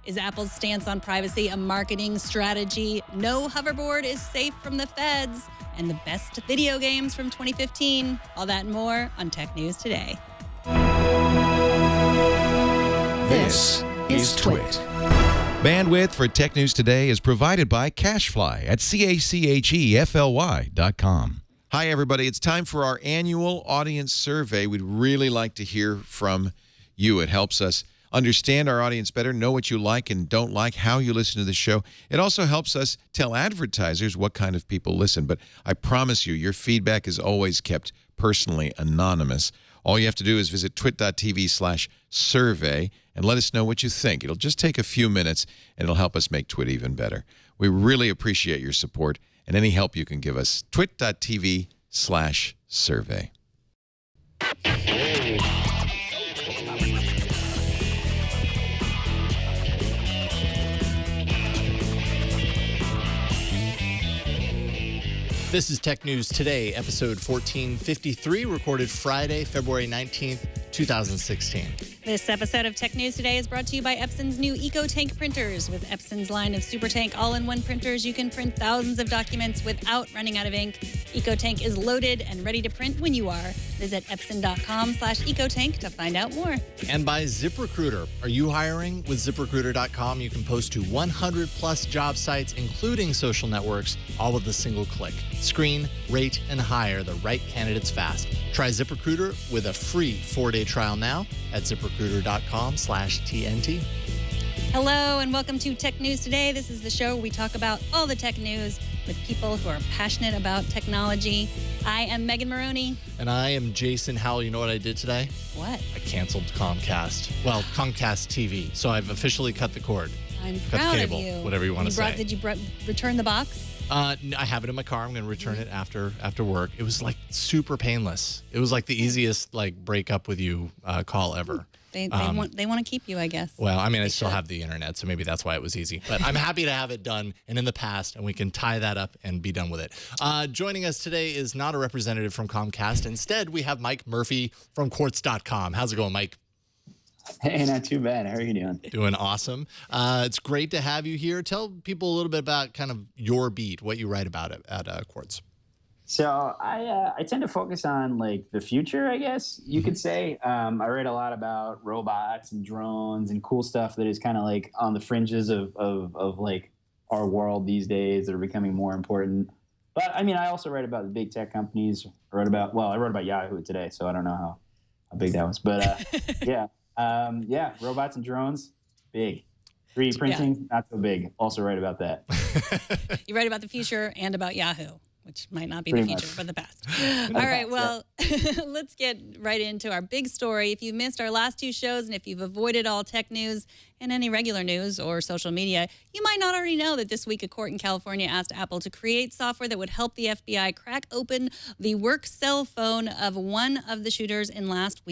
Is Apple's stance on privacy a marketing strategy? No hoverboard is safe from the feds. And the best video games from 2015. All that and more on Tech News Today. This is Twit. Bandwidth for Tech News Today is provided by CacheFly at CACHEFLY.com. Hi, everybody. It's time for our annual audience survey. We'd really like to hear from you. It helps us understand our audience better, know what you like and don't like, how you listen to the show. It also helps us tell advertisers what kind of people listen. But I promise you, your feedback is always kept personally anonymous. All you have to do is visit twit.tv/survey and let us know what you think. It'll just take a few minutes, and it'll help us make Twit even better. We really appreciate your support and any help you can give us. twit.tv/survey. This is Tech News Today, episode 1453, recorded Friday, February 19th, 2016. This episode of Tech News Today is brought to you by Epson's new EcoTank printers. With Epson's line of SuperTank all-in-one printers, you can print thousands of documents without running out of ink. EcoTank is loaded and ready to print when you are. Visit Epson.com/EcoTank to find out more. And by ZipRecruiter. Are you hiring? With ZipRecruiter.com, you can post to 100-plus job sites, including social networks, all with a single click. Screen, rate, and hire the right candidates fast. Try ZipRecruiter with a free 4-day trial now at ZipRecruiter.com/TNT. Hello and welcome to Tech News Today. This is the show where we talk about all the tech news with people who are passionate about technology. I am Megan Morrone. And I am Jason Howell. You know what I did today? What? I canceled Comcast. Well, Comcast TV. So I've officially cut the cord. I'm cut proud the cable, of you. Whatever you want to say. Did you return the box? I have it in my car. I'm going to return it after work. It was like super painless. It was like the easiest like break up with you call ever. They want to keep you, I guess. Well, I mean, I still have the internet, so maybe that's why it was easy. But I'm happy to have it done and in the past, and we can tie that up and be done with it. Joining us today is not a representative from Comcast. Instead, we have Mike Murphy from Quartz.com. How's it going, Mike? Hey, not too bad. How are you doing? Doing awesome. It's great to have you here. Tell people a little bit about kind of your beat, what you write about at Quartz. So I tend to focus on like the future, I guess you could say. I write a lot about robots and drones and cool stuff that is kind of like on the fringes of like our world these days that are becoming more important. But I mean, I also write about the big tech companies. I wrote about Yahoo today, so I don't know how big that was. But yeah. Robots and drones, big. 3D printing, not so big. Also write about that. You write about the future and about Yahoo, which might not be the future, but the past. All right, well, let's get right into our big story. If you missed our last two shows and if you've avoided all tech news and any regular news or social media, you might not already know that this week a court in California asked Apple to create software that would help the FBI crack open the work cell phone of one of the shooters in last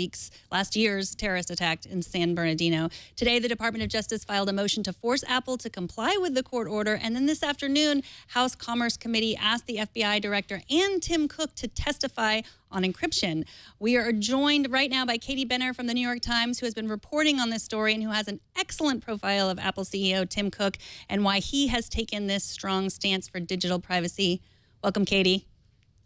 year's terrorist attack in San Bernardino. Today, the Department of Justice filed a motion to force Apple to comply with the court order. And then this afternoon, House Commerce Committee asked the FBI director and Tim Cook to testify on encryption. We are joined right now by Katie Benner from the New York Times, who has been reporting on this story and who has an excellent profile of Apple CEO Tim Cook and why he has taken this strong stance for digital privacy. Welcome, Katie.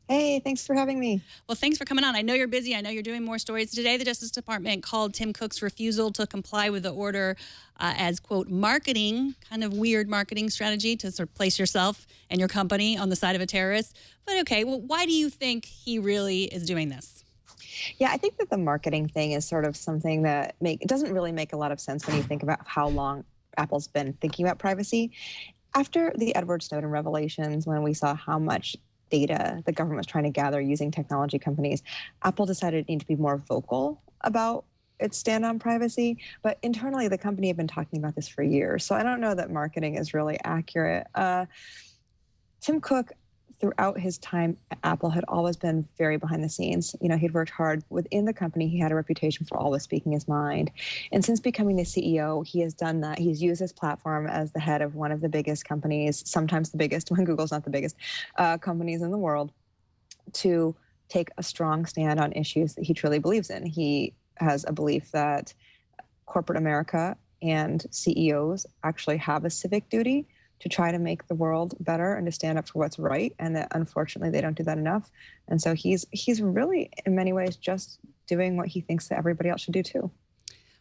Hey, thanks for having me. Well, thanks for coming on. I know you're busy. I know you're doing more stories. Today, the Justice Department called Tim Cook's refusal to comply with the order as, quote, marketing, kind of weird marketing strategy to sort of place yourself and your company on the side of a terrorist. But okay, well, why do you think he really is doing this? Yeah, I think that the marketing thing is sort of something that it doesn't really make a lot of sense when you think about how long Apple's been thinking about privacy. After the Edward Snowden revelations, when we saw how much data the government was trying to gather using technology companies, Apple decided it needed to be more vocal about its stand on privacy. But internally, the company had been talking about this for years. So I don't know that marketing is really accurate. Tim Cook, throughout his time at Apple, had always been very behind the scenes. You know, he'd worked hard within the company. He had a reputation for always speaking his mind. And since becoming the CEO, he has done that. He's used his platform as the head of one of the biggest companies, sometimes the biggest, when Google's not the biggest, companies in the world, to take a strong stand on issues that he truly believes in. He has a belief that corporate America and CEOs actually have a civic duty to try to make the world better and to stand up for what's right, and that unfortunately they don't do that enough. And so he's really, in many ways, just doing what he thinks that everybody else should do too.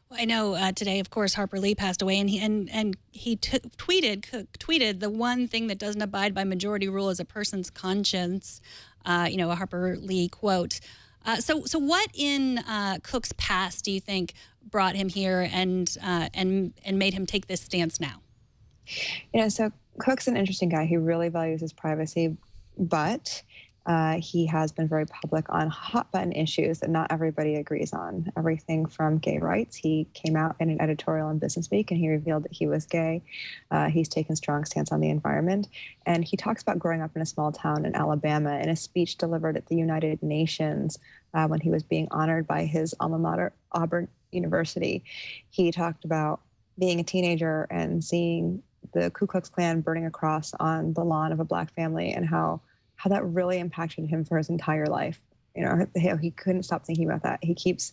Well, I know today, of course, Harper Lee passed away, and he tweeted the one thing that doesn't abide by majority rule is a person's conscience. A Harper Lee quote. So what in Cook's past do you think brought him here and made him take this stance now? So Cook's an interesting guy. He really values his privacy, but he has been very public on hot-button issues that not everybody agrees on. Everything from gay rights. He came out in an editorial in Business Week, and he revealed that he was gay. He's taken strong stance on the environment. And he talks about growing up in a small town in Alabama in a speech delivered at the United Nations when he was being honored by his alma mater, Auburn University. He talked about being a teenager and seeing the Ku Klux Klan burning a cross on the lawn of a Black family, and how that really impacted him for his entire life. He couldn't stop thinking about that. He keeps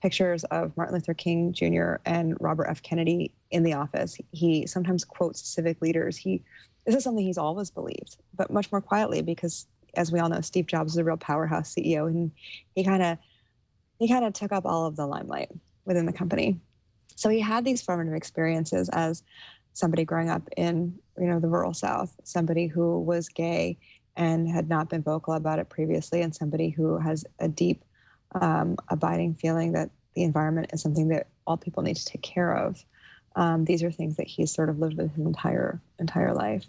pictures of Martin Luther King Jr. and Robert F. Kennedy in the office. He sometimes quotes civic leaders. This is something he's always believed, but much more quietly, because as we all know, Steve Jobs is a real powerhouse CEO, and he kind of took up all of the limelight within the company. So he had these formative experiences as somebody growing up in the rural South, somebody who was gay and had not been vocal about it previously, and somebody who has a deep, abiding feeling that the environment is something that all people need to take care of. These are things that he's sort of lived with his entire life.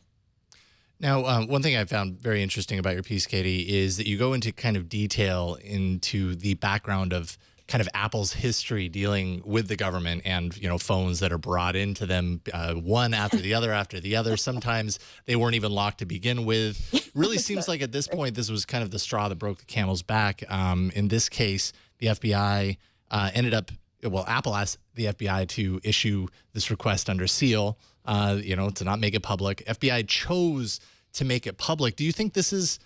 Now, one thing I found very interesting about your piece, Katie, is that you go into kind of detail into the background of kind of Apple's history dealing with the government and, phones that are brought into them one after the other. Sometimes they weren't even locked to begin with. Really seems like at this point, this was kind of the straw that broke the camel's back. In this case, the FBI Apple asked the FBI to issue this request under seal, to not make it public. FBI chose to make it public. Do you think this is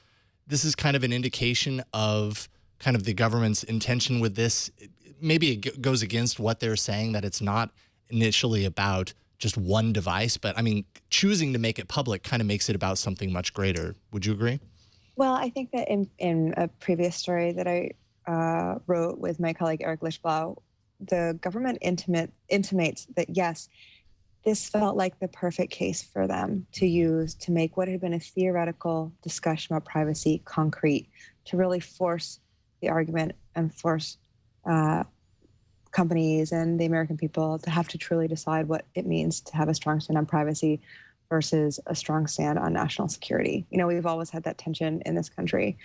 kind of an indication of kind of the government's intention with this? Maybe it goes against what they're saying, that it's not initially about just one device, but I mean, choosing to make it public kind of makes it about something much greater. Would you agree? Well, I think that in a previous story that I wrote with my colleague Eric Lischblau, the government intimates that, yes, this felt like the perfect case for them to use to make what had been a theoretical discussion about privacy concrete, to really force the argument and force companies and the American people to have to truly decide what it means to have a strong stand on privacy versus a strong stand on national security. We've always had that tension in this country,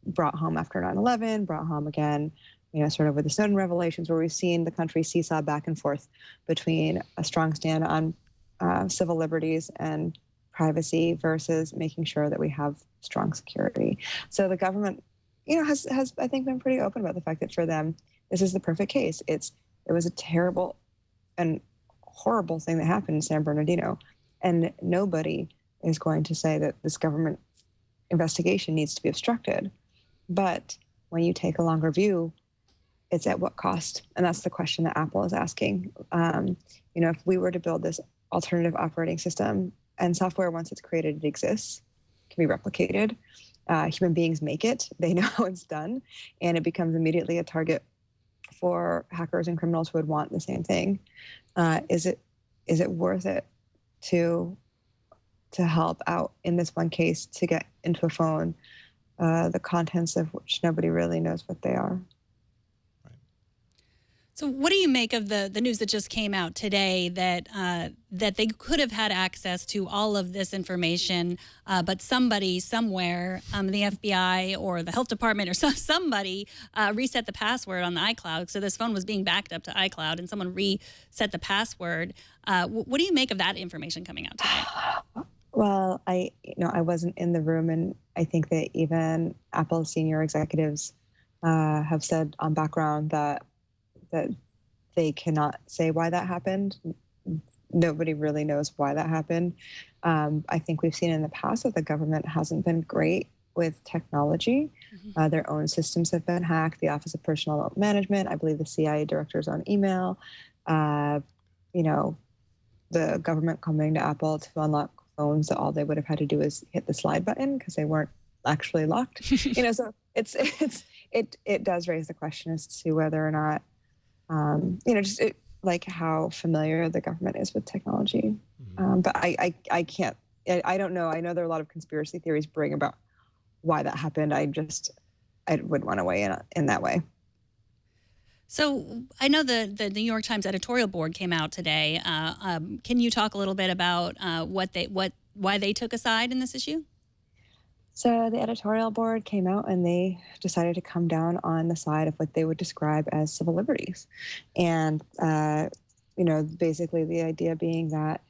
brought home after 9/11, brought home again, sort of with the Snowden revelations, where we've seen the country seesaw back and forth between a strong stand on civil liberties and privacy versus making sure that we have strong security. So the government has I think been pretty open about the fact that for them, this is the perfect case. It was a terrible and horrible thing that happened in San Bernardino, and nobody is going to say that this government investigation needs to be obstructed. But when you take a longer view, it's at what cost? And that's the question that Apple is asking. If we were to build this alternative operating system, and software, once it's created, it exists, can be replicated. Human beings make it, they know it's done, and it becomes immediately a target for hackers and criminals who would want the same thing. Is it worth it to help out in this one case to get into a phone, the contents of which nobody really knows what they are? So what do you make of the news that just came out today that they could have had access to all of this information, but somebody somewhere, the FBI or the health department or somebody reset the password on the iCloud? So this phone was being backed up to iCloud, and someone reset the password. What do you make of that information coming out today? Well, I wasn't in the room, and I think that even Apple senior executives have said on background that they cannot say why that happened. Nobody really knows why that happened. I think we've seen in the past that the government hasn't been great with technology. Mm-hmm. Their own systems have been hacked. The Office of Personnel Management, I believe the CIA director's own email. you know, the government coming to Apple to unlock phones that all they would have had to do is hit the slide button because they weren't actually locked. You know, so it does raise the question as to whether or not, you know, just like how familiar the government is with technology. But I can't, I don't know. I know there are a lot of conspiracy theories brewing about why that happened. I wouldn't want to weigh in that way. So I know the New York Times editorial board came out today. Can you talk a little bit about why they took a side in this issue? So the editorial board came out and they decided to come down on the side of what they would describe as civil liberties. And, you know, basically the idea being that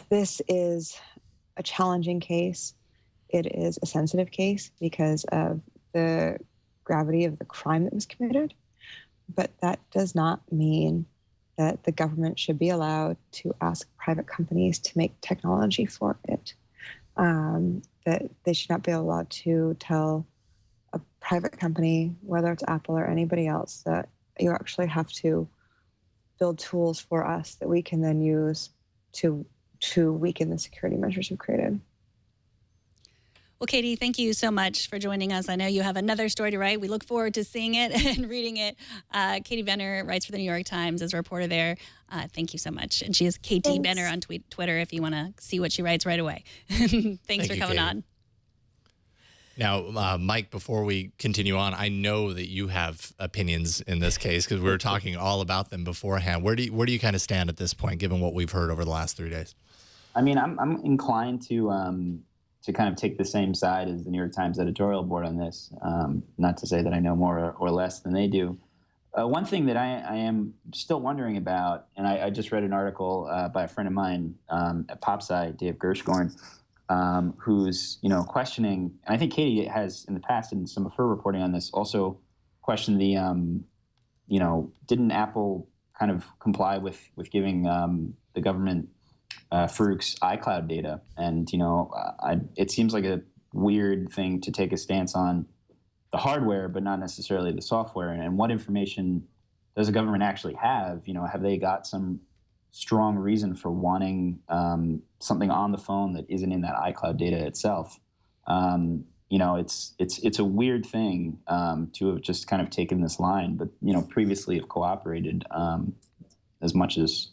this is a challenging case. It is a sensitive case because of the gravity of the crime that was committed. But that does not mean that the government should be allowed to ask private companies to make technology for it. That they should not be allowed to tell a private company, whether it's Apple or anybody else, that you actually have to build tools for us that we can then use to weaken the security measures we've created. Well, Katie, thank you so much for joining us. I know you have another story to write. We look forward to seeing it and reading it. Katie Benner writes for the New York Times as a reporter there. Thank you so much. And she is KT Benner on Twitter if you want to see what she writes right away. Thanks for coming on. Now, Mike, before we continue on, I know that you have opinions in this case because we were talking all about them beforehand. Where do you kind of stand at this point, given what we've heard over the last 3 days? I mean, I'm inclined to kind of take the same side as the New York Times editorial board on this. Not to say that I know more or less than they do. One thing that I am still wondering about, and I just read an article by a friend of mine at PopSci, Dave Gershgorn, who's questioning, and I think Katie has in the past in some of her reporting on this also questioned the, didn't Apple kind of comply with giving the government Farouk's iCloud data? And it seems like a weird thing to take a stance on the hardware, but not necessarily the software. And what information does the government actually have? Have they got some strong reason for wanting something on the phone that isn't in that iCloud data itself? It's a weird thing to have just kind of taken this line, but previously have cooperated as much as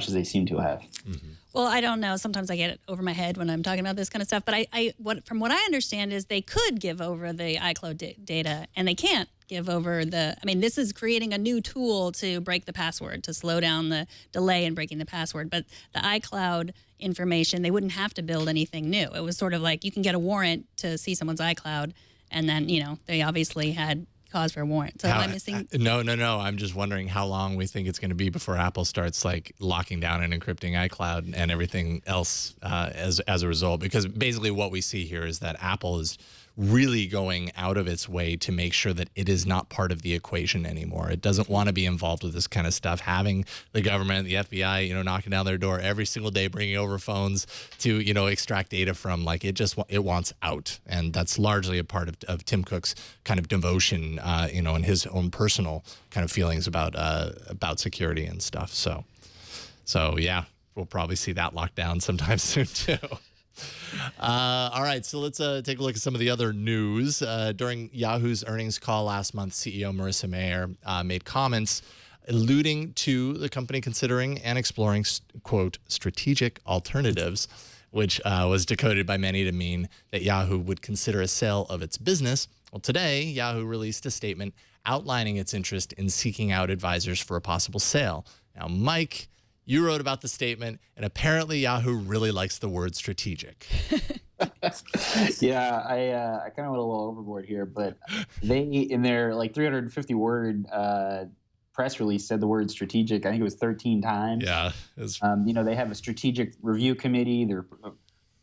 they seem to have. Mm-hmm. Well, I don't know. Sometimes I get it over my head when I'm talking about this kind of stuff. But from what I understand is they could give over the iCloud data, and they can't give over this is creating a new tool to break the password, to slow down the delay in breaking the password. But the iCloud information, they wouldn't have to build anything new. It was sort of like you can get a warrant to see someone's iCloud, and then, they obviously had cause for a warrant. So am I missing? No. I'm just wondering how long we think it's going to be before Apple starts like locking down and encrypting iCloud and everything else as a result. Because basically what we see here is that Apple is really going out of its way to make sure that it is not part of the equation anymore. It doesn't want to be involved with this kind of stuff. Having the government, the FBI, knocking down their door every single day, bringing over phones to, extract data from, it wants out. And that's largely a part of Tim Cook's kind of devotion, and his own personal kind of feelings about security and stuff. So yeah, we'll probably see that locked down sometime soon too. All right, so let's take a look at some of the other news. During Yahoo's earnings call last month, CEO Marissa Mayer made comments alluding to the company considering and exploring, quote, strategic alternatives, which was decoded by many to mean that Yahoo would consider a sale of its business. Well, today, Yahoo released a statement outlining its interest in seeking out advisors for a possible sale. Now, Mike, you wrote about the statement, and apparently Yahoo really likes the word strategic. Yeah, I kind of went a little overboard here, but they, in their 350-word press release, said the word strategic. I think it was 13 times. Yeah. They have a strategic review committee. They're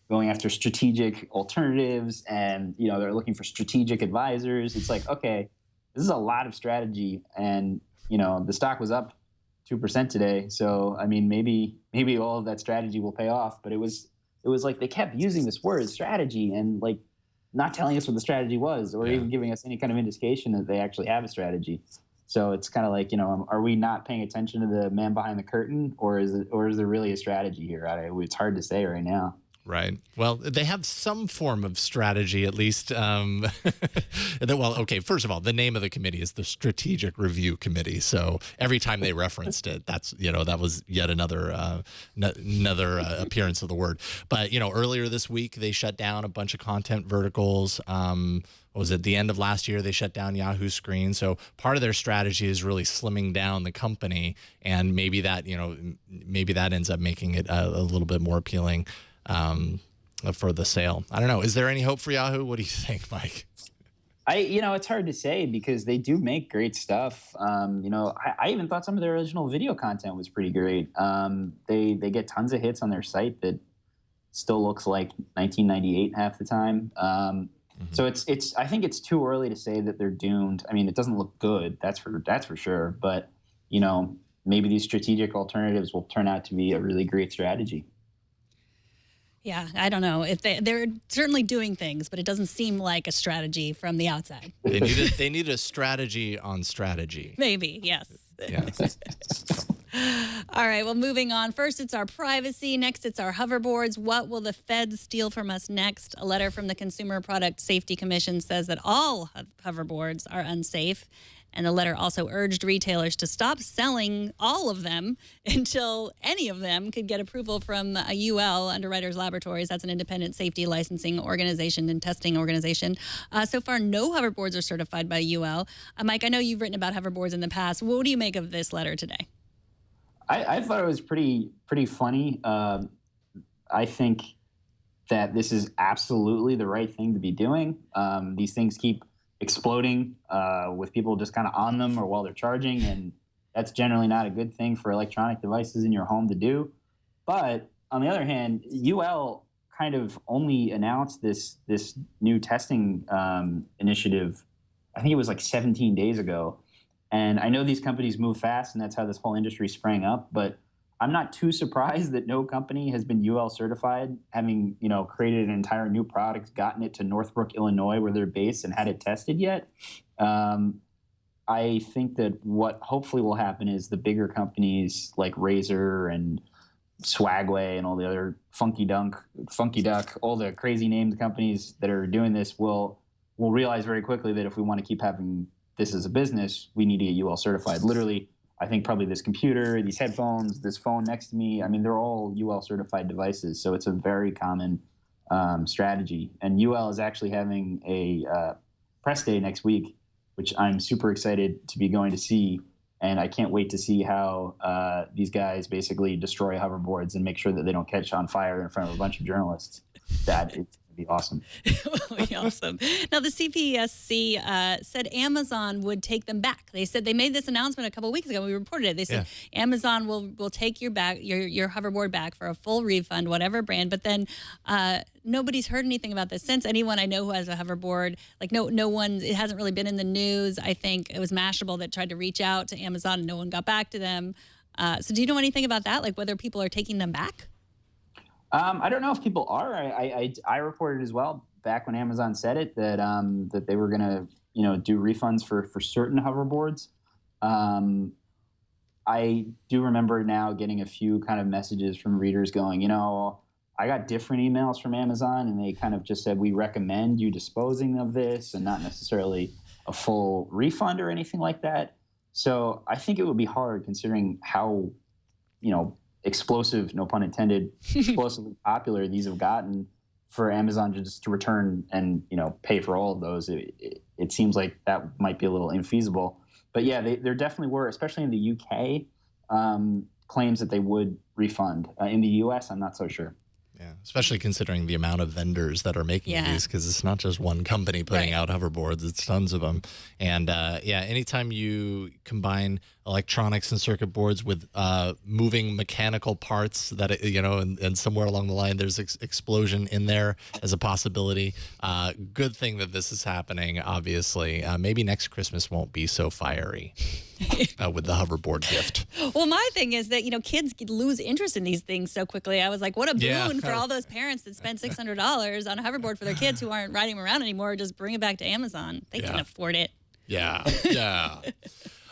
going after strategic alternatives, and they're looking for strategic advisors. It's like, okay, this is a lot of strategy, and the stock was up 2% today. So, I mean, maybe all of that strategy will pay off, but it was like they kept using this word strategy and not telling us what the strategy was, or even giving us any kind of indication that they actually have a strategy. So it's kind of like, are we not paying attention to the man behind the curtain, or is there really a strategy here? It's hard to say right now. Right. Well, they have some form of strategy, at least. Well, okay, first of all, the name of the committee is the Strategic Review Committee. So every time they referenced it, that was yet another appearance of the word. But, earlier this week, they shut down a bunch of content verticals. What was it? The end of last year, they shut down Yahoo Screen. So part of their strategy is really slimming down the company. And maybe that ends up making it a little bit more appealing for the sale. I don't know. Is there any hope for Yahoo? What do you think, Mike? It's hard to say because they do make great stuff. I even thought some of their original video content was pretty great. They get tons of hits on their site that still looks like 1998 half the time. So I think it's too early to say that they're doomed. I mean, it doesn't look good. That's for sure. But, maybe these strategic alternatives will turn out to be a really great strategy. Yeah, I don't know. If they're certainly doing things, but it doesn't seem like a strategy from the outside. They need a strategy on strategy. Maybe, yes. Yeah. All right, well, moving on. First, it's our privacy. Next, it's our hoverboards. What will the feds steal from us next? A letter from the Consumer Product Safety Commission says that all hoverboards are unsafe. And the letter also urged retailers to stop selling all of them until any of them could get approval from a UL, Underwriters Laboratories. That's an independent safety licensing organization and testing organization. So far, no hoverboards are certified by UL. Mike, I know you've written about hoverboards in the past. What do you make of this letter today? I thought it was pretty funny. I think that this is absolutely the right thing to be doing. These things keep exploding with people just kind of on them or while they're charging, and that's generally not a good thing for electronic devices in your home to do. But on the other hand, UL kind of only announced this new testing initiative, I think it was like 17 days ago. And I know these companies move fast, and that's how this whole industry sprang up, but I'm not too surprised that no company has been UL certified, having, created an entire new product, gotten it to Northbrook, Illinois, where they're based, and had it tested yet. I think that what hopefully will happen is the bigger companies like Razer and Swagway and all the other Funky Duck, all the crazy named companies that are doing this will realize very quickly that if we want to keep having this as a business, we need to get UL certified. Literally, I think probably this computer, these headphones, this phone next to me, I mean, they're all UL certified devices. So it's a very common strategy. And UL is actually having a press day next week, which I'm super excited to be going to see. And I can't wait to see how these guys basically destroy hoverboards and make sure that they don't catch on fire in front of a bunch of journalists. It's going to be awesome. It will be awesome. Now, the CPSC said Amazon would take them back. They said they made this announcement a couple of weeks ago. We reported it. They said Amazon will take your hoverboard back for a full refund, whatever brand. But then nobody's heard anything about this since. Anyone I know who has a hoverboard, like no one, it hasn't really been in the news. I think it was Mashable that tried to reach out to Amazon and no one got back to them. So do you know anything about that? Like whether people are taking them back? I don't know if people are. I reported as well back when Amazon said it that that they were going to do refunds for certain hoverboards. I do remember now getting a few kind of messages from readers going, I got different emails from Amazon and they kind of just said we recommend you disposing of this and not necessarily a full refund or anything like that. So I think it would be hard considering how explosive, no pun intended, explosively popular these have gotten for Amazon to return and pay for all of those. It seems like that might be a little infeasible. But yeah, there definitely were, especially in the UK, claims that they would refund. In the US, I'm not so sure. Yeah, especially considering the amount of vendors that are making these, because it's not just one company putting out hoverboards, it's tons of them. And anytime you combine electronics and circuit boards with moving mechanical parts that, and somewhere along the line there's explosion in there as a possibility. Good thing that this is happening, obviously. Maybe next Christmas won't be so fiery with the hoverboard gift. Well, my thing is that, kids lose interest in these things so quickly. I was like, what a boon for all those parents that spend $600 on a hoverboard for their kids who aren't riding them around anymore. Just bring it back to Amazon. They can afford it. Yeah.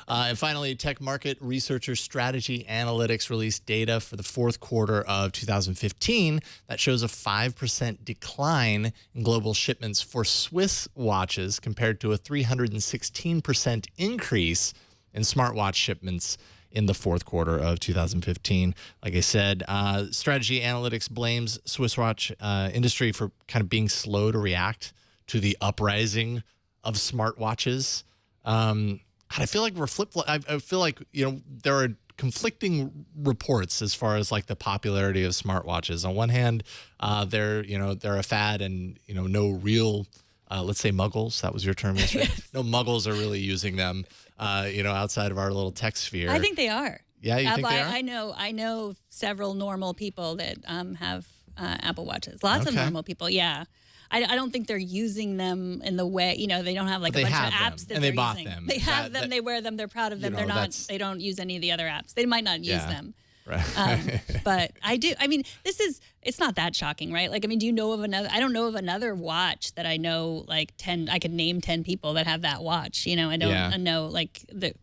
And finally, tech market researcher Strategy Analytics released data for the fourth quarter of 2015 that shows a 5% decline in global shipments for Swiss watches compared to a 316% increase in smartwatch shipments in the fourth quarter of 2015. Like I said, Strategy Analytics blames Swiss watch industry for kind of being slow to react to the uprising of smartwatches. I feel like we're I feel like, there are conflicting reports as far as like the popularity of smartwatches. On one hand, they're a fad, and no real let's say muggles, that was your term yesterday. No muggles are really using them outside of our little tech sphere. I think they are. Yeah, you think they are? I know several normal people that have Apple Watches. Lots of normal people. Yeah. I don't think they're using them in the way, they don't have like a bunch of apps that they're using. Them. They have them, they wear them, they're proud of them. They're not, they don't use any of the other apps. They might not use them. Right. But I do. I mean, it's not that shocking, right? Like, I mean, do you know of another? I don't know of another watch that I know, like 10. I could name 10 people that have that watch. I don't know,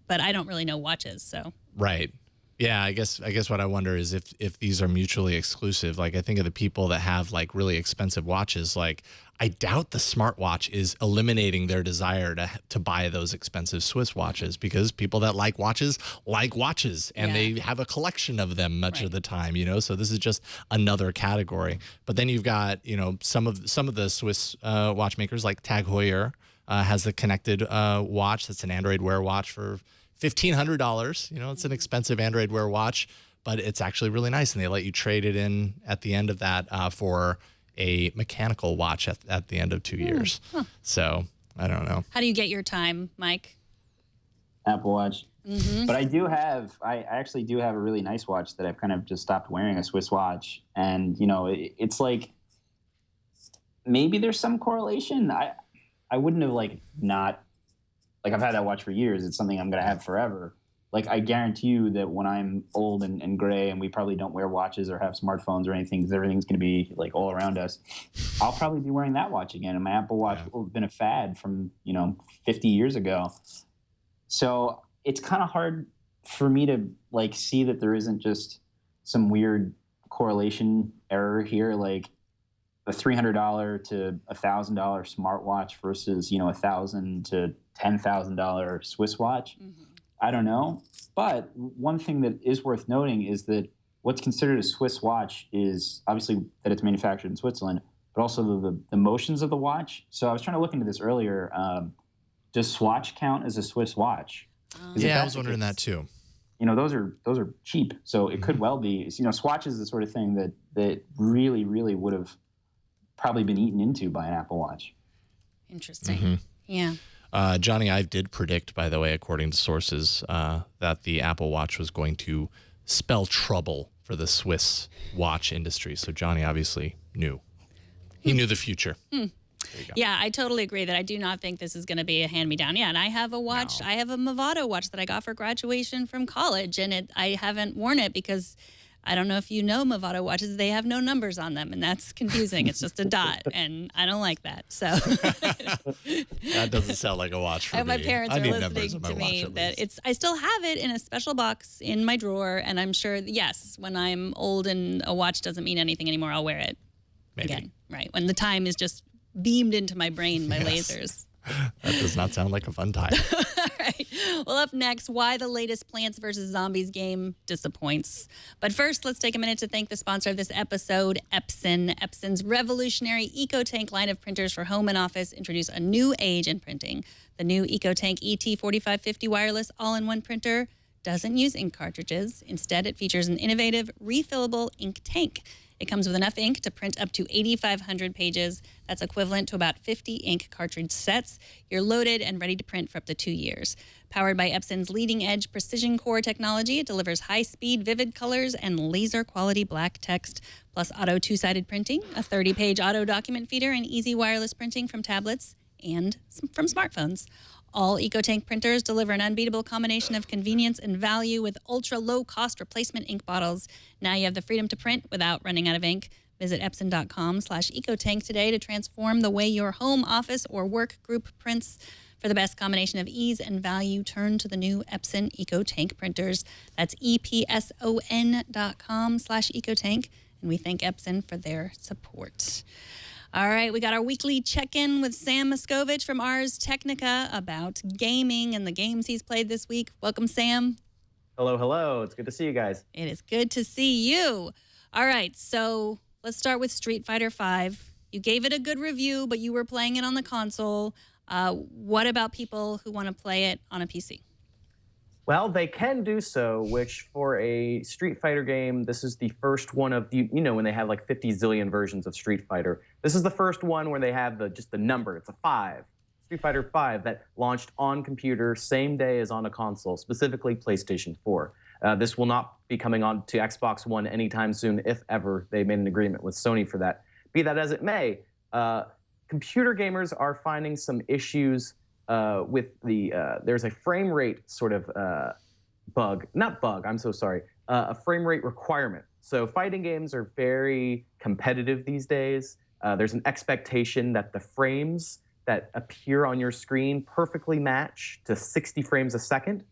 but I don't really know watches. So right. Yeah, I guess what I wonder is if these are mutually exclusive. Like, I think of the people that have like really expensive watches. Like, I doubt the smartwatch is eliminating their desire to buy those expensive Swiss watches, because people that like watches, and they have a collection of them much of the time. So this is just another category. But then you've got some of the Swiss watchmakers, like Tag Heuer has the connected watch. That's an Android Wear watch for $1,500. It's an expensive Android Wear watch, but it's actually really nice, and they let you trade it in at the end of that for a mechanical watch at the end of 2 years. Huh. So I don't know. How do you get your time, Mike? Apple Watch. Mm-hmm. But I actually do have a really nice watch that I've kind of just stopped wearing, a Swiss watch. And, it's like, maybe there's some correlation. I wouldn't have I've had that watch for years. It's something I'm going to have forever. Like, I guarantee you that when I'm old and gray, and we probably don't wear watches or have smartphones or anything, because everything's going to be like all around us, I'll probably be wearing that watch again. And my Apple Watch will have been a fad from 50 years ago. So it's kind of hard for me to see that there isn't just some weird correlation error here, like a $300 to $1,000 smartwatch versus $1,000 to $10,000 Swiss watch. Mm-hmm. I don't know. But one thing that is worth noting is that what's considered a Swiss watch is obviously that it's manufactured in Switzerland, but also the motions of the watch. So I was trying to look into this earlier. Does Swatch count as a Swiss watch? Yeah, I was wondering that too. Those are cheap, so it could well be. Swatch is the sort of thing that really, really would have probably been eaten into by an Apple Watch. Interesting. Mm-hmm. Yeah. Johnny Ive did predict, by the way, according to sources, that the Apple Watch was going to spell trouble for the Swiss watch industry. So Johnny obviously knew. He knew the future. There you go. Yeah, I totally agree that I do not think this is going to be a hand-me-down. Yeah, and I have a watch. No. I have a Movado watch that I got for graduation from college, and I haven't worn it because I don't know if you know Movado watches. They have no numbers on them, and that's confusing. It's just a dot, and I don't like that. So that doesn't sound like a watch for me. My parents are listening to me that I still have it in a special box in my drawer, and I'm sure, yes, when I'm old and a watch doesn't mean anything anymore, I'll wear it again. Right, when the time is just beamed into my brain by lasers. That does not sound like a fun time. All right. Well, up next, why the latest Plants vs. Zombies game disappoints. But first, let's take a minute to thank the sponsor of this episode, Epson. Epson's revolutionary EcoTank line of printers for home and office introduce a new age in printing. The new EcoTank ET4550 wireless all-in-one printer doesn't use ink cartridges. Instead, it features an innovative, refillable ink tank. It comes with enough ink to print up to 8,500 pages. That's equivalent to about 50 ink cartridge sets. You're loaded and ready to print for up to 2 years. Powered by Epson's leading-edge precision core technology, it delivers high-speed, vivid colors and laser-quality black text, plus auto two-sided printing, a 30-page auto document feeder, and easy wireless printing from tablets and from smartphones. All EcoTank printers deliver an unbeatable combination of convenience and value with ultra-low-cost replacement ink bottles. Now you have the freedom to print without running out of ink. Visit Epson.com/EcoTank today to transform the way your home, office, or work group prints. For the best combination of ease and value, turn to the new Epson EcoTank printers. That's epson.com/EcoTank. And we thank Epson for their support. All right, we got our weekly check-in with Sam Machkovech from Ars Technica about gaming and the games he's played this week. Welcome, Sam. Hello, hello. It's good to see you guys. It is good to see you. All right, so let's start with Street Fighter V. You gave it a good review, but you were playing it on the console. What about people who want to play it on a PC? Well, they can do so, which for a Street Fighter game, this is the first one of, you know, when they have like 50 zillion versions of Street Fighter. This is the first one where they have just the number. It's a 5. Street Fighter V that launched on computer same day as on a console, specifically PlayStation 4. This will not be coming on to Xbox One anytime soon, if ever. They made an agreement with Sony for that. Be that as it may, computer gamers are finding some issues with there's a frame rate sort of a frame rate requirement. So fighting games are very competitive these days. There's an expectation that the frames that appear on your screen perfectly match to 60 frames a second.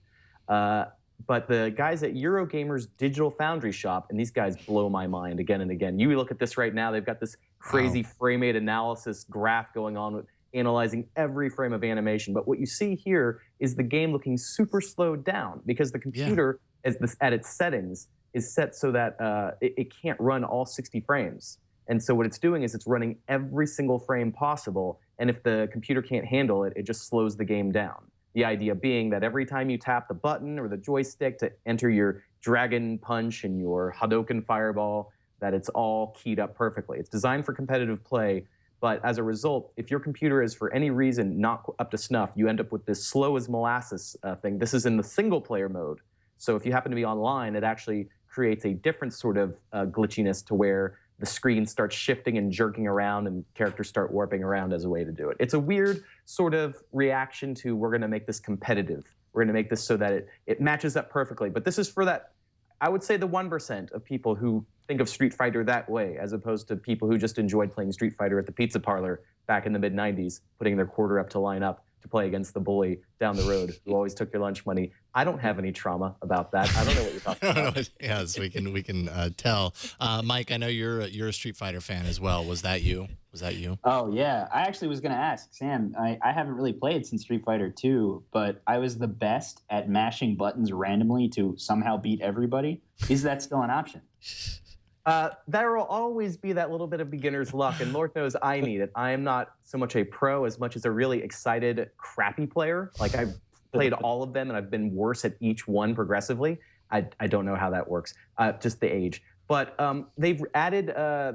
But the guys at Eurogamer's Digital Foundry shop, and these guys blow my mind again and again. You look at this right now, they've got this crazy frame rate analysis graph going on with analyzing every frame of animation. But what you see here is the game looking super slowed down because the computer, at its settings, is set so that it can't run all 60 frames. And so what it's doing is it's running every single frame possible. And if the computer can't handle it, it just slows the game down. The idea being that every time you tap the button or the joystick to enter your Dragon Punch and your Hadouken Fireball, that it's all keyed up perfectly. It's designed for competitive play, but as a result, if your computer is for any reason not up to snuff, you end up with this slow as molasses thing. This is in the single player mode. So if you happen to be online, it actually creates a different sort of glitchiness to where the screen starts shifting and jerking around and characters start warping around as a way to do it. It's a weird sort of reaction to, we're going to make this competitive. We're going to make this so that it matches up perfectly. But this is for that, I would say, the 1% of people who think of Street Fighter that way, as opposed to people who just enjoyed playing Street Fighter at the pizza parlor back in the mid-90s, putting their quarter up to line up to play against the bully down the road who always took your lunch money. I don't have any trauma about that. I don't know what you're talking about. Yes, we can tell. Mike, I know you're a Street Fighter fan as well. Was that you? Oh, yeah. I actually was going to ask, Sam, I haven't really played since Street Fighter 2, but I was the best at mashing buttons randomly to somehow beat everybody. Is that still an option? There will always be that little bit of beginner's luck, and Lord knows I need it. I am not so much a pro as much as a really excited, crappy player. Like, I've played all of them, and I've been worse at each one progressively. I don't know how that works, just the age. But they've added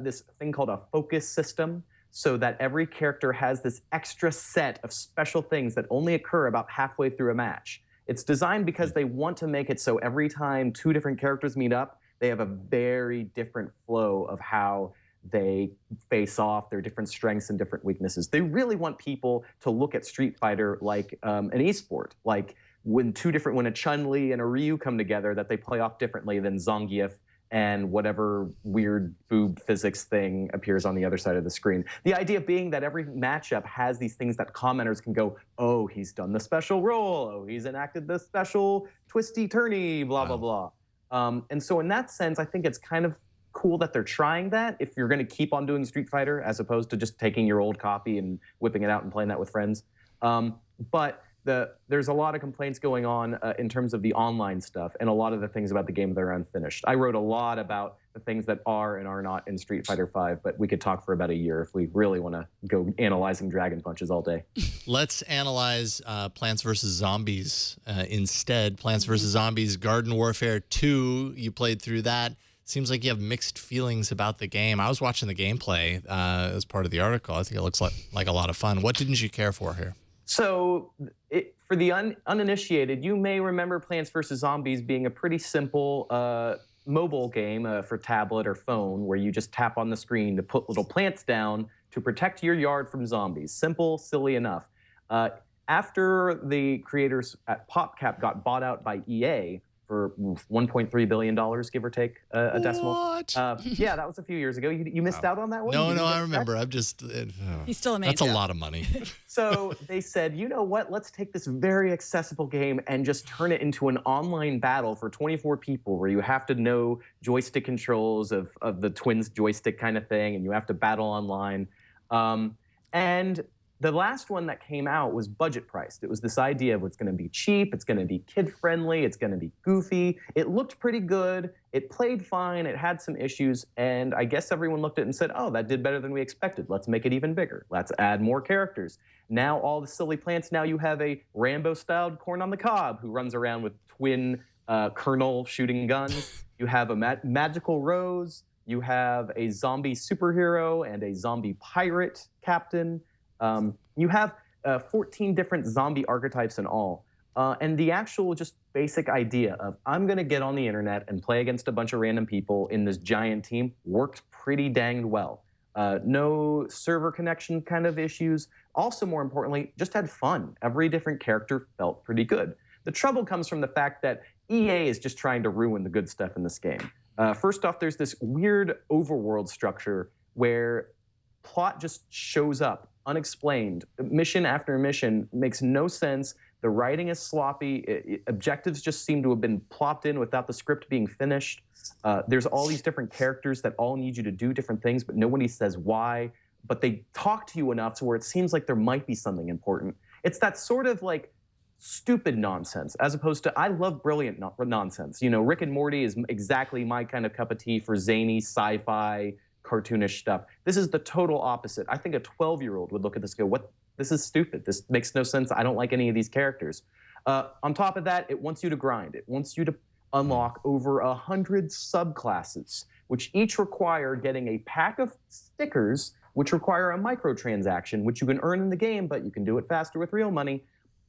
this thing called a focus system so that every character has this extra set of special things that only occur about halfway through a match. It's designed because they want to make it so every time 2 different characters meet up, they have a very different flow of how they face off, their different strengths and different weaknesses. They really want people to look at Street Fighter like an esport, like when a Chun-Li and a Ryu come together, that they play off differently than Zangief and whatever weird boob physics thing appears on the other side of the screen. The idea being that every matchup has these things that commenters can go, oh, he's done the special roll, oh, he's enacted the special twisty-turny, blah, blah, blah. And so in that sense, I think it's kind of cool that they're trying that if you're going to keep on doing Street Fighter as opposed to just taking your old copy and whipping it out and playing that with friends. But there's a lot of complaints going on in terms of the online stuff, and a lot of the things about the game that are unfinished. I wrote a lot about the things that are and are not in Street Fighter V, but we could talk for about a year if we really want to go analyzing Dragon Punches all day. Let's analyze Plants vs. Zombies instead. Plants vs. Zombies Garden Warfare 2, you played through that. Seems like you have mixed feelings about the game. I was watching the gameplay as part of the article. I think it looks like a lot of fun. What didn't you care for here? So for the uninitiated, you may remember Plants vs. Zombies being a pretty simple mobile game for tablet or phone where you just tap on the screen to put little plants down to protect your yard from zombies. Simple, silly enough. After the creators at PopCap got bought out by EA, for $1.3 billion, give or take a decimal. What? Yeah, that was a few years ago. You missed out on that one? No, I remember. I'm just... He's still amazing. That's a lot of money. So they said, you know what? Let's take this very accessible game and just turn it into an online battle for 24 people where you have to know joystick controls of the twins joystick kind of thing, and you have to battle online. And the last one that came out was budget priced. It was this idea of it's going to be cheap, it's going to be kid friendly, it's going to be goofy. It looked pretty good. It played fine. It had some issues. And I guess everyone looked at it and said, oh, that did better than we expected. Let's make it even bigger. Let's add more characters. Now all the silly plants, now you have a Rambo-styled corn on the cob who runs around with twin colonel shooting guns. You have a magical rose. You have a zombie superhero and a zombie pirate captain. You have 14 different zombie archetypes in all. And the actual just basic idea of I'm going to get on the internet and play against a bunch of random people in this giant team worked pretty dang well. No server connection kind of issues. Also, more importantly, just had fun. Every different character felt pretty good. The trouble comes from the fact that EA is just trying to ruin the good stuff in this game. First off, there's this weird overworld structure where plot just shows up unexplained. Mission after mission makes no sense. The writing is sloppy. Objectives just seem to have been plopped in without the script being finished. There's all these different characters that all need you to do different things, but nobody says why. But they talk to you enough to where it seems like there might be something important. It's that sort of like stupid nonsense, as opposed to, I love brilliant nonsense. You know, Rick and Morty is exactly my kind of cup of tea for zany sci-fi, cartoonish stuff. This is the total opposite. I think a 12-year-old would look at this and go, what? This is stupid. This makes no sense. I don't like any of these characters. On top of that, it wants you to grind. It wants you to unlock over 100 subclasses, which each require getting a pack of stickers, which require a microtransaction, which you can earn in the game, but you can do it faster with real money.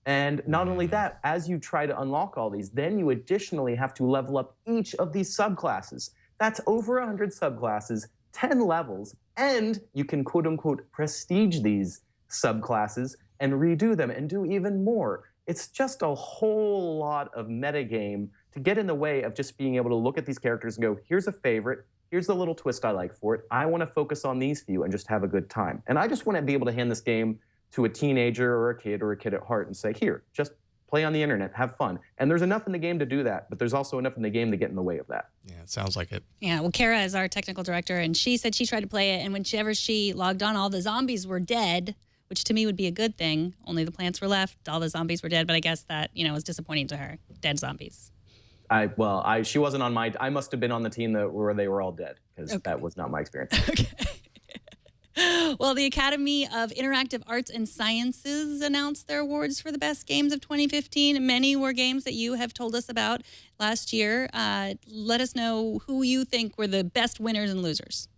And not only that, as you try to unlock all these, then you additionally have to level up each of these subclasses. That's over 100 subclasses, 10 levels, and you can quote-unquote prestige these subclasses and redo them and do even more. It's just a whole lot of metagame to get in the way of just being able to look at these characters and go, here's a favorite, here's the little twist I like for it, I want to focus on these few and just have a good time. And I just want to be able to hand this game to a teenager or a kid at heart and say, here, just play on the internet, have fun. And there's enough in the game to do that, but there's also enough in the game to get in the way of that. Yeah, it sounds like it. Yeah, well, Kara is our technical director, and she said she tried to play it, and whenever she logged on, all the zombies were dead, which to me would be a good thing. Only the plants were left, all the zombies were dead, but I guess that, was disappointing to her. Dead zombies. She wasn't on my, I must have been on the team where they were all dead, because that was not my experience. Okay. Well, the Academy of Interactive Arts and Sciences announced their awards for the best games of 2015. Many were games that you have told us about last year. Let us know who you think were the best winners and losers.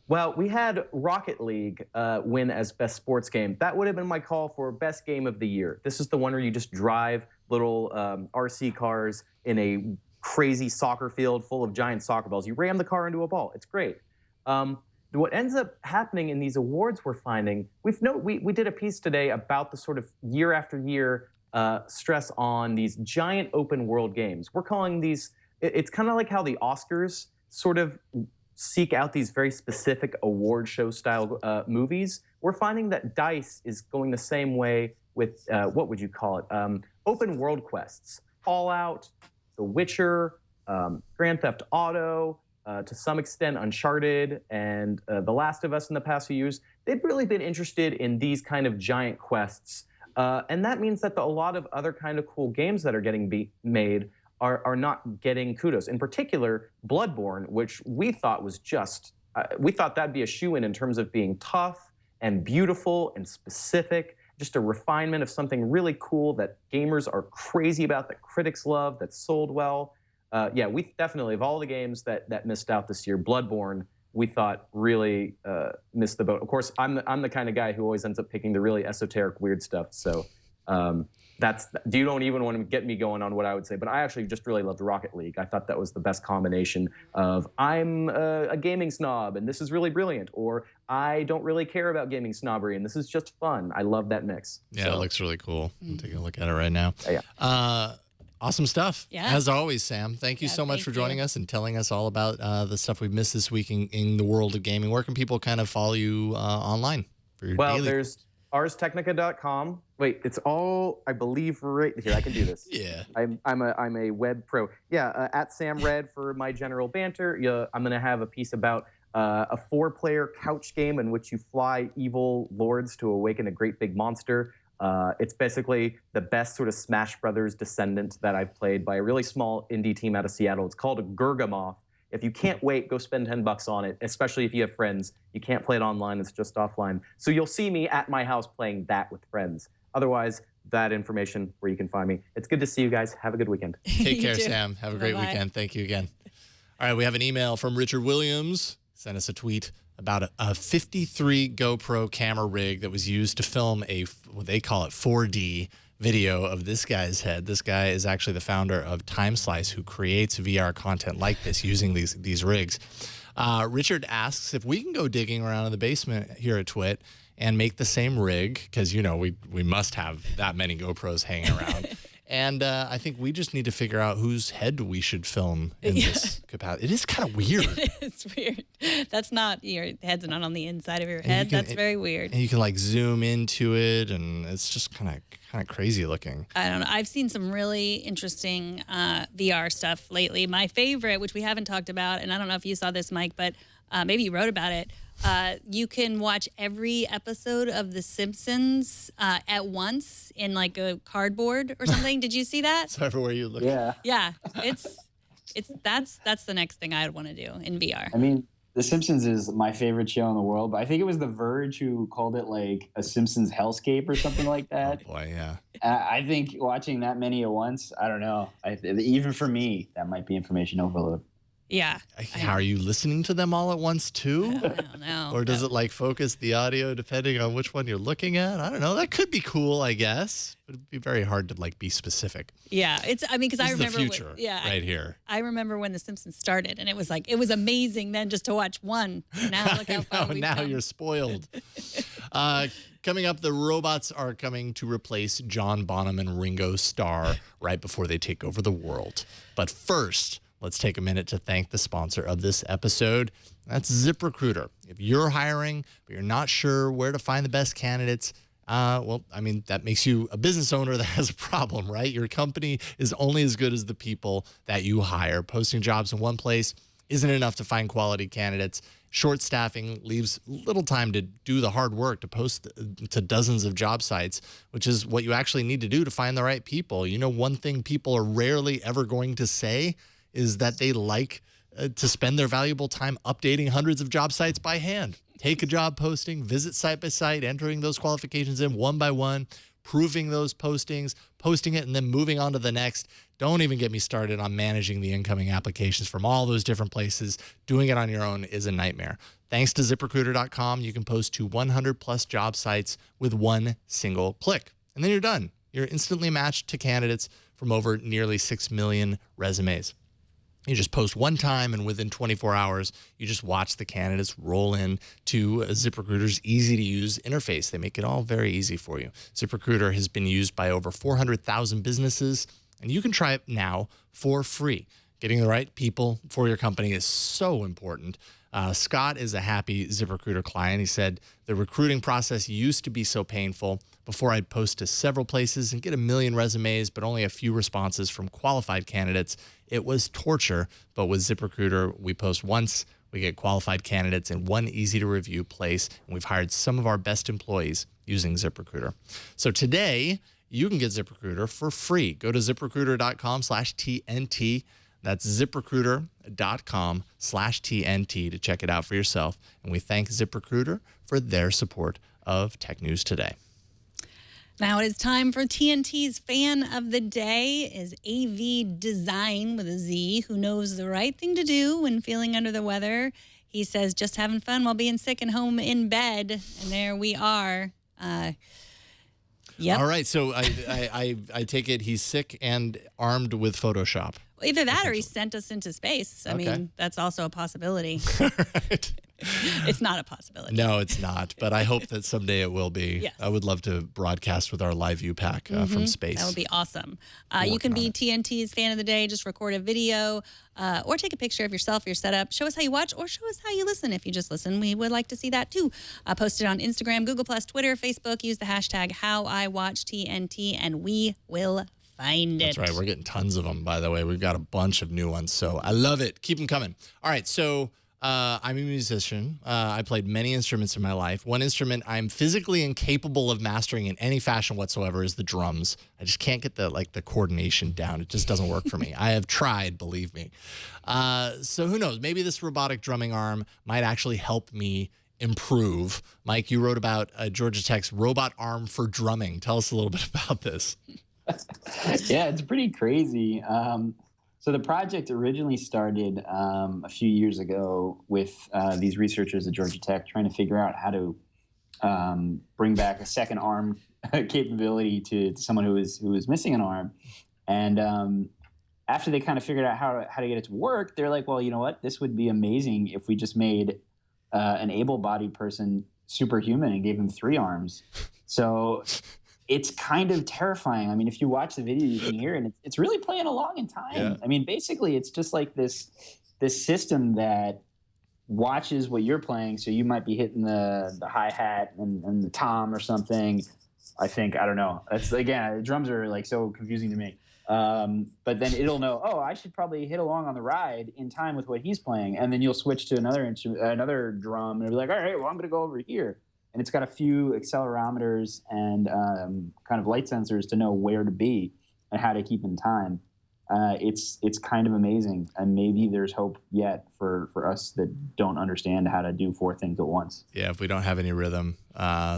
Well, we had Rocket League win as best sports game. That would have been my call for best game of the year. This is the one where you just drive little RC cars in a crazy soccer field full of giant soccer balls. You ram the car into a ball. It's great. What ends up happening in these awards we're finding, we did a piece today about the sort of year after year stress on these giant open world games. We're calling these, it's kind of like how the Oscars sort of seek out these very specific award show style movies. We're finding that DICE is going the same way with, what would you call it? Open world quests. Fallout, The Witcher, Grand Theft Auto, to some extent Uncharted, and The Last of Us in the past few years. They've really been interested in these kind of giant quests. And that means that a lot of other kind of cool games that are getting made are not getting kudos. In particular, Bloodborne, which we thought was just, we thought that'd be a shoo-in in terms of being tough and beautiful and specific, just a refinement of something really cool that gamers are crazy about, that critics love, that sold well. Yeah, we definitely, of all the games that missed out this year, Bloodborne, we thought really missed the boat. Of course, I'm the kind of guy who always ends up picking the really esoteric, weird stuff. So you don't even want to get me going on what I would say, but I actually just really loved Rocket League. I thought that was the best combination of I'm a gaming snob and this is really brilliant, or I don't really care about gaming snobbery and this is just fun. I love that mix. Yeah, It looks really cool. I'm taking a look at it right now. Yeah. Awesome stuff. Yeah. As always, Sam, thank you so much for joining us and telling us all about the stuff we've missed this week in the world of gaming. Where can people kind of follow you online for your daily? There's arstechnica.com. Wait, it's all, I believe, right here. I can do this. Yeah. I'm a web pro. Yeah, at Sam Red for my general banter. Yeah, I'm going to have a piece about a 4-player couch game in which you fly evil lords to awaken a great big monster. It's basically the best sort of Smash Brothers descendant that I've played by a really small indie team out of Seattle. It's called Gurgamoth. If you can't wait, go spend $10 on it, especially if you have friends. You can't play it online, it's just offline. So you'll see me at my house playing that with friends. Otherwise, that information where you can find me. It's good to see you guys. Have a good weekend. Take care, Sam. Have a great weekend. Thank you again. All right, we have an email from Richard Williams. Sent us a tweet about a 53 GoPro camera rig that was used to film what they call it 4D video of this guy's head. This guy is actually the founder of TimeSlice, who creates VR content like this using these rigs. Richard asks if we can go digging around in the basement here at Twit and make the same rig, because, you know, we must have that many GoPros hanging around. And I think we just need to figure out whose head we should film in this capacity. It is kind of weird. It's weird. That's not, your head's not on the inside of your head. That's very weird. And you can like zoom into it, and it's just kind of crazy looking. I don't know. I've seen some really interesting VR stuff lately. My favorite, which we haven't talked about, and I don't know if you saw this, Mike, but maybe you wrote about it. You can watch every episode of The Simpsons at once in like a cardboard or something. Did you see that? So everywhere you look. Yeah. Yeah. That's the next thing I would want to do in VR. I mean, The Simpsons is my favorite show in the world, but I think it was The Verge who called it like a Simpsons hellscape or something like that. Oh boy, yeah. I think watching that many at once, I don't know. Even for me, that might be information overload. Yeah. Are you listening to them all at once too? I don't know. Or does it like focus the audio depending on which one you're looking at? I don't know. That could be cool, I guess. But it'd be very hard to like be specific. Yeah, because I remember the future right here. I remember when The Simpsons started, and it was amazing then just to watch one. Now look how far we've come. You're spoiled. Coming up, the robots are coming to replace John Bonham and Ringo Starr right before they take over the world. But first, let's take a minute to thank the sponsor of this episode. That's ZipRecruiter. If you're hiring, but you're not sure where to find the best candidates, that makes you a business owner that has a problem, right? Your company is only as good as the people that you hire. Posting jobs in one place isn't enough to find quality candidates. Short staffing leaves little time to do the hard work to post to dozens of job sites, which is what you actually need to do to find the right people. You know, one thing people are rarely ever going to say is that they like to spend their valuable time updating hundreds of job sites by hand. Take a job posting, visit site by site, entering those qualifications in one by one, proving those postings, posting it, and then moving on to the next. Don't even get me started on managing the incoming applications from all those different places. Doing it on your own is a nightmare. Thanks to ZipRecruiter.com, you can post to 100 plus job sites with one single click. And then you're done. You're instantly matched to candidates from over nearly 6 million resumes. You just post one time, and within 24 hours, you just watch the candidates roll in to ZipRecruiter's easy-to-use interface. They make it all very easy for you. ZipRecruiter has been used by over 400,000 businesses, and you can try it now for free. Getting the right people for your company is so important. Scott is a happy ZipRecruiter client. He said, the recruiting process used to be so painful. Before, I'd post to several places and get a million resumes, but only a few responses from qualified candidates. It was torture, but with ZipRecruiter, we post once, we get qualified candidates in one easy-to-review place, and we've hired some of our best employees using ZipRecruiter. So today, you can get ZipRecruiter for free. Go to ZipRecruiter.com/TNT. That's ZipRecruiter.com/TNT to check it out for yourself. And we thank ZipRecruiter for their support of Tech News Today. Now it is time for TNT's Fan of the Day is AV Design with a Z, who knows the right thing to do when feeling under the weather. He says, just having fun while being sick and home in bed. And there we are. Yep. All right. So I take it he's sick and armed with Photoshop. Either that or he sent us into space. I mean, that's also a possibility. All right. It's not a possibility. No, it's not. But I hope that someday it will be. Yes. I would love to broadcast with our live view pack from space. That would be awesome. You can be TNT's fan of the day. Just record a video or take a picture of yourself, your setup. Show us how you watch or show us how you listen. If you just listen, we would like to see that too. Post it on Instagram, Google+, Twitter, Facebook. Use the hashtag HowIWatchTNT and we will find it. That's right. We're getting tons of them, by the way. We've got a bunch of new ones, so I love it. Keep them coming. All right, so I'm a musician. I played many instruments in my life. One instrument I'm physically incapable of mastering in any fashion whatsoever is the drums. I just can't get the coordination down. It just doesn't work for me. I have tried, believe me. So who knows? Maybe this robotic drumming arm might actually help me improve. Mike, you wrote about Georgia Tech's robot arm for drumming. Tell us a little bit about this. Yeah, it's pretty crazy. So the project originally started a few years ago with these researchers at Georgia Tech trying to figure out how to bring back a second arm capability to someone who was missing an arm. And after they kind of figured out how to get it to work, they're like, well, you know what? This would be amazing if we just made an able-bodied person superhuman and gave him 3 arms. So it's kind of terrifying. I mean, if you watch the video, you can hear it. It's really playing along in time. Yeah. I mean, basically, it's just like this system that watches what you're playing. So you might be hitting the hi-hat and the tom or something. I don't know. That's, again, drums are like so confusing to me. But then it'll know, oh, I should probably hit along on the ride in time with what he's playing. And then you'll switch to another drum and it'll be like, all right, well, I'm going to go over here. And it's got a few accelerometers and kind of light sensors to know where to be and how to keep in time. It's kind of amazing, and maybe there's hope yet for us that don't understand how to do 4 things at once. Yeah, if we don't have any rhythm,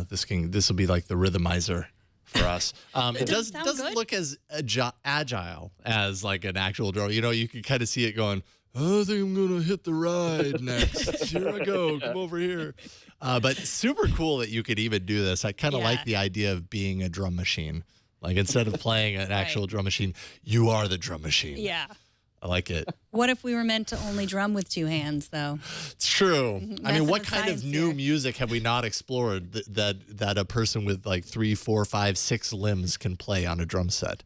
this will be like the rhythmizer for us. It doesn't look as agile as like an actual drum. You know, you can kind of see it going, oh, I think I'm going to hit the ride next. Here I go. Come over here. But super cool that you could even do this. I kind of like the idea of being a drum machine. Like instead of playing an actual drum machine, you are the drum machine. Yeah. I like it. What if we were meant to only drum with 2 hands, though? It's true. I mean, what kind of new here. music have we not explored that a person with like 3, 4, 5, 6 limbs can play on a drum set?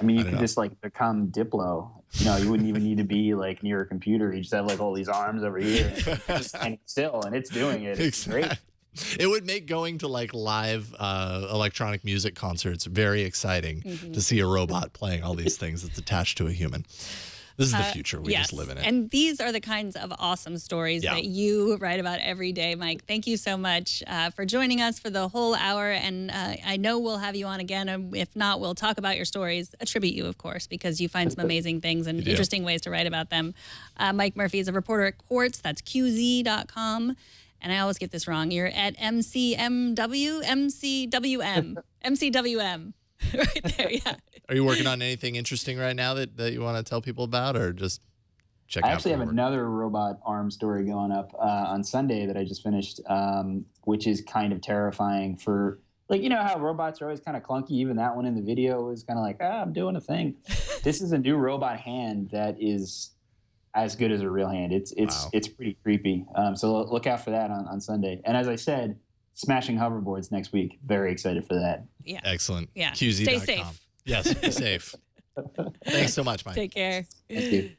I mean, you could just like become Diplo. You know, you wouldn't even need to be like near a computer. You just have like all these arms over here, and just standing still, and it's doing it. It's great. It would make going to like live electronic music concerts very exciting to see a robot playing all these things that's attached to a human. This is the future. We just live in it. And these are the kinds of awesome stories that you write about every day, Mike. Thank you so much for joining us for the whole hour. And I know we'll have you on again. And if not, we'll talk about your stories. Attribute you, of course, because you find some amazing things and interesting ways to write about them. Mike Murphy is a reporter at Quartz. That's QZ.com. And I always get this wrong. You're at MCWM. Right there, yeah. Are you working on anything interesting right now that you want to tell people about, or just check out? I actually have another robot arm story going up on Sunday that I just finished, which is kind of terrifying for, like, you know how robots are always kind of clunky? Even that one in the video was kind of like, I'm doing a thing. This is a new robot hand that is as good as a real hand. It's pretty creepy. So look out for that on Sunday. And as I said, smashing hoverboards next week. Very excited for that. Yeah. Excellent. Yeah. QZ.com. Stay safe. Yes, be safe. Thanks so much, Mike. Take care. Thank you.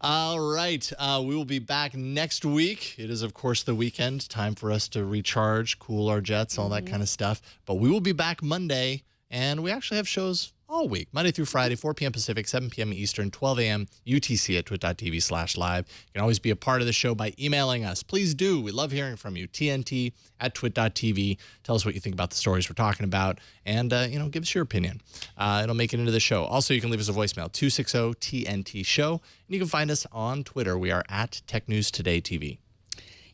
All right. We will be back next week. It is, of course, the weekend. Time for us to recharge, cool our jets, all that kind of stuff. But we will be back Monday, and we actually have shows all week, Monday through Friday, 4 p.m. Pacific, 7 p.m. Eastern, 12 a.m. UTC at twit.tv/live. You can always be a part of the show by emailing us. Please do. We love hearing from you. TNT@twit.tv. Tell us what you think about the stories we're talking about, and give us your opinion. It'll make it into the show. Also, you can leave us a voicemail, 260-TNT-SHOW, and you can find us on Twitter. We are at Tech News Today TV.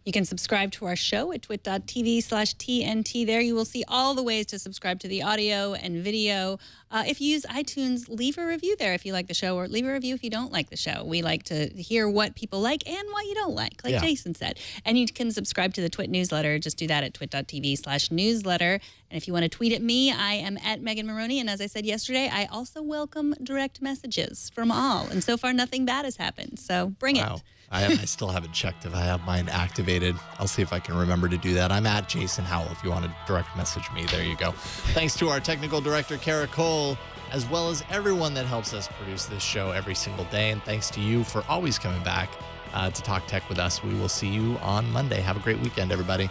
You can subscribe to our show at twit.tv/TNT. There you will see all the ways to subscribe to the audio and video. If you use iTunes, leave a review there if you like the show, or leave a review if you don't like the show. We like to hear what people like and what you don't like Jason said. And you can subscribe to the Twit newsletter. Just do that at twit.tv/newsletter. And if you want to tweet at me, I am at Megan Morrone. And as I said yesterday, I also welcome direct messages from all. And so far, nothing bad has happened. So bring it. I still haven't checked if I have mine activated. I'll see if I can remember to do that. I'm at Jason Howell if you want to direct message me. There you go. Thanks to our technical director, Kara Cole, as well as everyone that helps us produce this show every single day. And thanks to you for always coming back to talk tech with us. We will see you on Monday. Have a great weekend, everybody.